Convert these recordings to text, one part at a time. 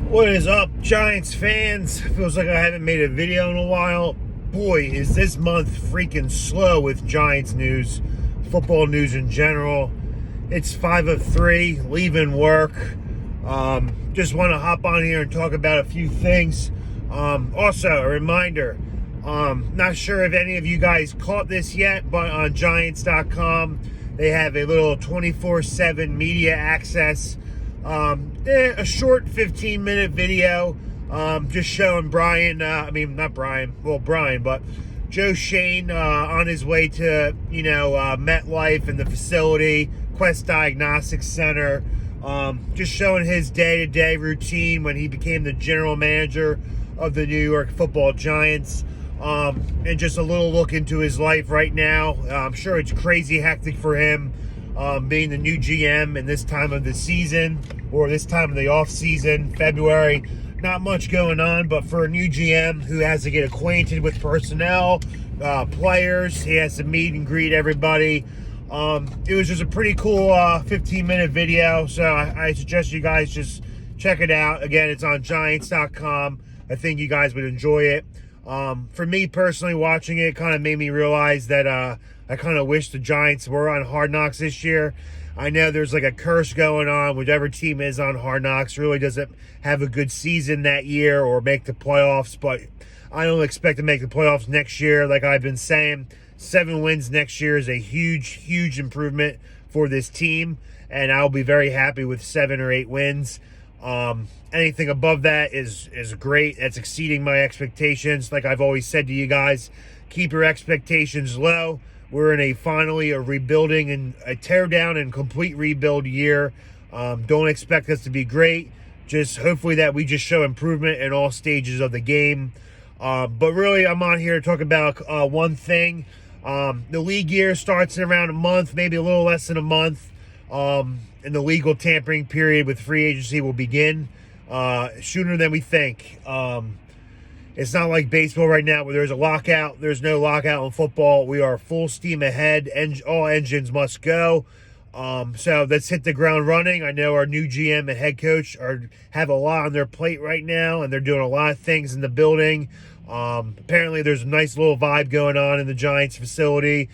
What is up, Giants fans? Feels like I haven't made a video in a while. Boy, is this month freaking slow with Giants news, football news in general. It's 5 of 3, leaving work. Just want to hop on here and talk about a few things. Also, a reminder, not sure if any of you guys caught this yet, but on Giants.com, they have a little 24/7 media access. A short 15-minute video, just showing Brian, but Joe Shane on his way to, MetLife and the facility, Quest Diagnostics Center, just showing his day-to-day routine when he became the general manager of the New York Football Giants, and just a little look into his life right now. I'm sure it's crazy hectic for him, being the new GM in this time of the season, or this time of the off season, February. Not much going on, but for a new GM who has to get acquainted with personnel, players, he has to meet and greet everybody. It was just a pretty cool 15-minute video, so I suggest you guys just check it out. Again, it's on Giants.com. I think you guys would enjoy it. For me personally, watching it kind of made me realize that I kind of wish the Giants were on Hard Knocks this year. I know there's like a curse going on. Whichever team is on Hard Knocks really doesn't have a good season that year or make the playoffs, but I don't expect to make the playoffs next year. Like I've been saying, 7 wins next year is a huge improvement for this team, and I'll be very happy with 7 or 8 wins. Anything above that is great. That's exceeding my expectations. Like I've always said to you guys, keep your expectations low. We're in finally a rebuilding and a tear down and complete rebuild year. Don't expect us to be great. Just hopefully that we just show improvement in all stages of the game. But really, I'm on here to talk about one thing. The league year starts in around a month, maybe a little less than a month. And the legal tampering period with free agency will begin sooner than we think. It's not like baseball right now where there's a lockout. There's no lockout in football. We are full steam ahead. All engines must go. So let's hit the ground running. I know our new GM and head coach have a lot on their plate right now, and they're doing a lot of things in the building. Apparently there's a nice little vibe going on in the Giants facility.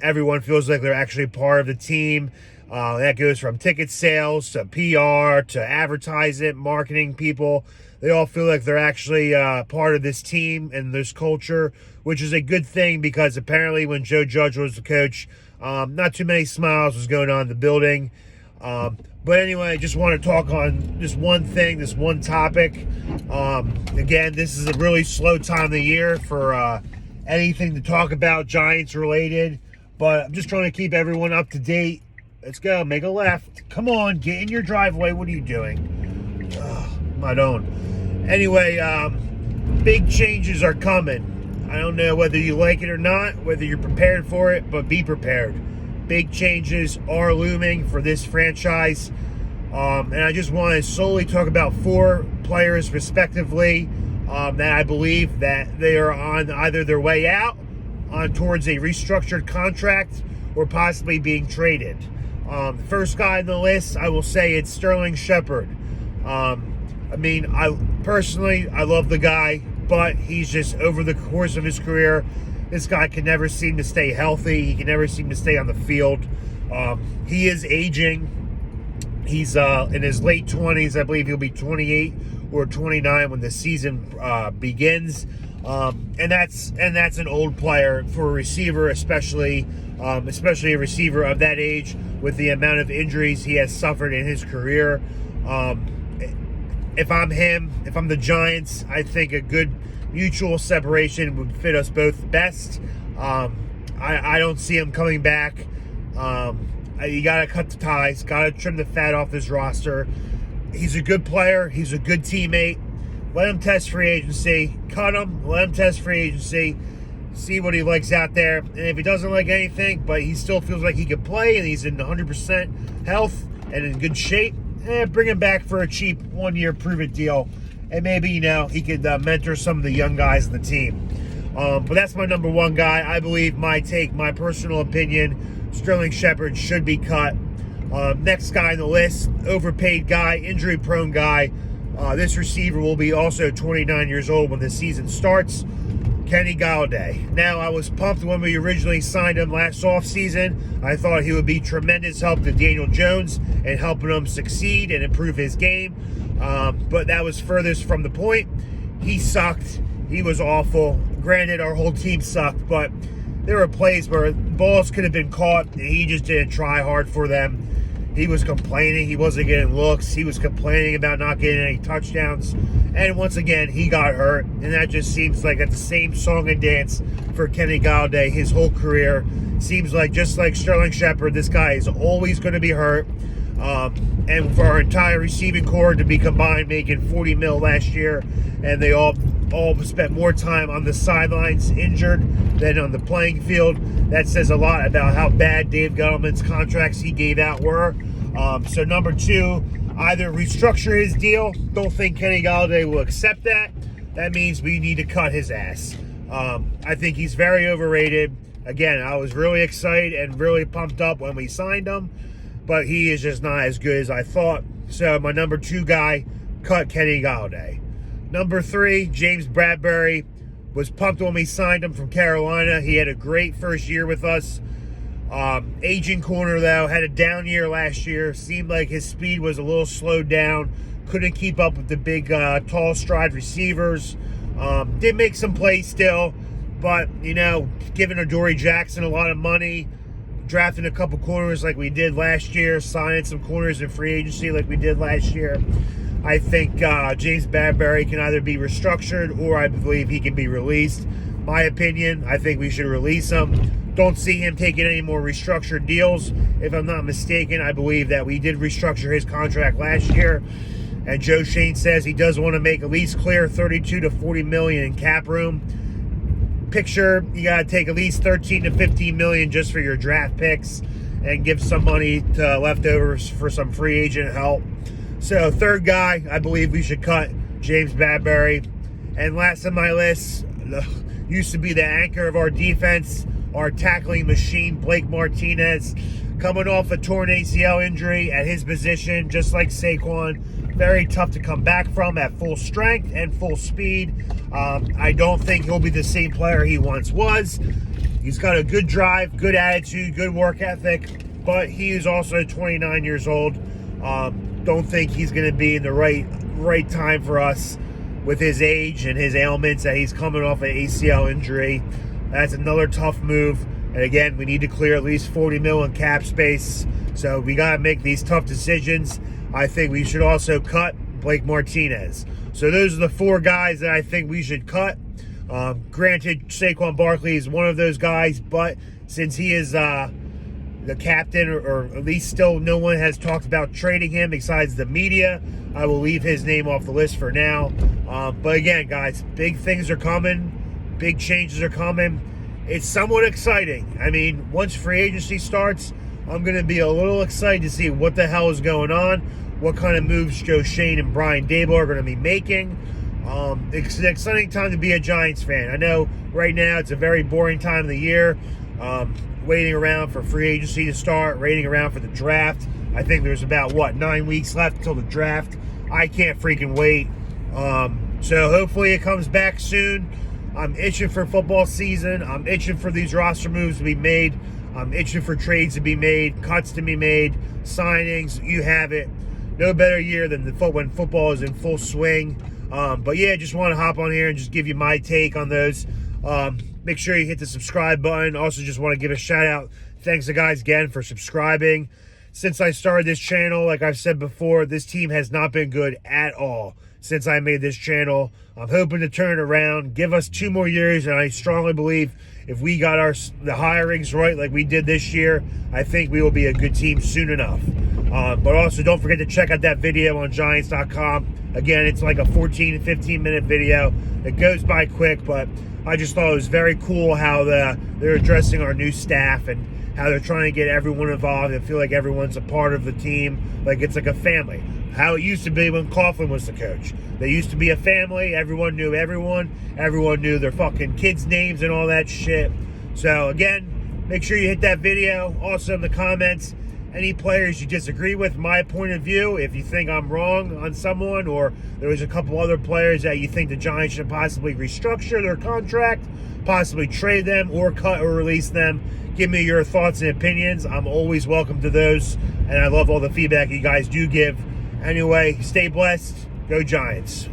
Everyone feels like they're actually part of the team. That goes from ticket sales to PR to advertising, marketing people. They all feel like they're actually part of this team and this culture, which is a good thing because apparently when Joe Judge was the coach, not too many smiles was going on in the building. But anyway, I just want to talk on just one thing, this one topic. Again, this is a really slow time of the year for anything to talk about Giants related, but I'm just trying to keep everyone up to date. Let's go, make a left. Come on, get in your driveway. What are you doing? I don't. Anyway, big changes are coming. I don't know whether you like it or not, whether you're prepared for it, but be prepared. Big changes are looming for this franchise. And I just want to solely talk about 4 players respectively that I believe that they are on either their way out, on towards a restructured contract, or possibly being traded. The first guy on the list, I will say it's Sterling Shepard. I personally love the guy, but he's just over the course of his career, this guy can never seem to stay healthy. He can never seem to stay on the field. He is aging. He's in his late 20s. I believe he'll be 28 or 29 when the season begins. And that's an old player for a receiver, especially a receiver of that age with the amount of injuries he has suffered in his career. If I'm him, if I'm the Giants, I think a good mutual separation would fit us both best. I don't see him coming back. You got to cut the ties, got to trim the fat off this roster. He's a good player. He's a good teammate. Let him test free agency. Cut him. Let him test free agency. See what he likes out there. And if he doesn't like anything, but he still feels like he can play and he's in 100% health and in good shape, bring him back for a cheap 1-year prove-it deal. And maybe, he could mentor some of the young guys in the team. But that's my number 1 guy. I believe my personal opinion, Sterling Shepard should be cut. Next guy on the list, overpaid guy, injury-prone guy, This receiver will be also 29 years old when the season starts. Kenny Gallaudet. Now, I was pumped when we originally signed him last offseason. I thought he would be tremendous help to Daniel Jones and helping him succeed and improve his game. But that was furthest from the point. He sucked. He was awful. Granted, our whole team sucked, but there were plays where balls could have been caught, and he just didn't try hard for them. He was complaining. He wasn't getting looks. He was complaining about not getting any touchdowns. And once again, he got hurt. And that just seems like that's the same song and dance for Kenny Gallaudet his whole career. Seems like, just like Sterling Shepard, this guy is always going to be hurt. And for our entire receiving core to be combined making $40 million last year, and they all spent more time on the sidelines injured than on the playing field, that says a lot about how bad Dave Gettleman's contracts he gave out were. So number two, either restructure his deal. Don't think Kenny Gallaudet will accept that. That means we need to cut his ass. I think he's very overrated. Again, I was really excited and really pumped up when we signed him, but he is just not as good as I thought. So my number two guy, cut Kenny Gallaudet. Number three, James Bradbury. Was pumped when we signed him from Carolina. He had a great first year with us. Aging corner, though, had a down year last year. Seemed like his speed was a little slowed down. Couldn't keep up with the big, tall stride receivers. Did make some plays still, but, giving Adoree Jackson a lot of money, drafting a couple corners like we did last year, signing some corners in free agency like we did last year, I think James Bradbury can either be restructured or I believe he can be released. My opinion, I think we should release him. Don't see him taking any more restructured deals. If I'm not mistaken, I believe that we did restructure his contract last year. And Joe Shane says he does want to make at least clear $32 to $40 million in cap room. Picture, you got to take at least $13 to $15 million just for your draft picks and give some money to leftovers for some free agent help. So third guy, I believe we should cut James Bradbury. And last on my list, used to be the anchor of our defense, our tackling machine, Blake Martinez, coming off a torn ACL injury at his position, just like Saquon. Very tough to come back from at full strength and full speed. I don't think he'll be the same player he once was. He's got a good drive, good attitude, good work ethic, but he is also 29 years old. Don't think he's going to be in the right time for us with his age and his ailments that he's coming off an ACL injury. That's another tough move. And again, we need to clear at least $40 million in cap space. So we got to make these tough decisions. I think we should also cut Blake Martinez. So those are the four guys that I think we should cut. Granted, Saquon Barkley is one of those guys, but since he is the captain, or at least still no one has talked about trading him besides the media, I will leave his name off the list for now. But again, guys, big things are coming. Big changes are coming. It's somewhat exciting. I mean, once free agency starts, I'm going to be a little excited to see what the hell is going on, what kind of moves Joe Shane and Brian Daboll are going to be making. It's an exciting time to be a Giants fan. I know right now it's a very boring time of the year, waiting around for free agency to start, waiting around for the draft. I think there's about, 9 weeks left until the draft. I can't freaking wait. So hopefully it comes back soon. I'm itching for football season. I'm itching for these roster moves to be made. I'm itching for trades to be made, cuts to be made, signings. You have it. No better year than when football is in full swing. But yeah, just want to hop on here and just give you my take on those. Make sure you hit the subscribe button. Also, just want to give a shout out. Thanks to guys again for subscribing. Since I started this channel, like I've said before, this team has not been good at all since I made this channel. I'm hoping to turn it around, give us 2 more years, and I strongly believe if we got the hirings right like we did this year, I think we will be a good team soon enough. But also, don't forget to check out that video on Giants.com. Again, it's like a 14 to 15 minute video. It goes by quick, but I just thought it was very cool how they're addressing our new staff and how they're trying to get everyone involved and feel like everyone's a part of the team, like it's like a family. How it used to be when Coughlin was the coach. They used to be a family. Everyone knew everyone. Everyone knew their fucking kids' names and all that shit. So again, make sure you hit that video. Also in the comments, any players you disagree with my point of view, if you think I'm wrong on someone, or there was a couple other players that you think the Giants should possibly restructure their contract, possibly trade them or cut or release them, give me your thoughts and opinions. I'm always welcome to those, and I love all the feedback you guys do give. Anyway, stay blessed. Go Giants.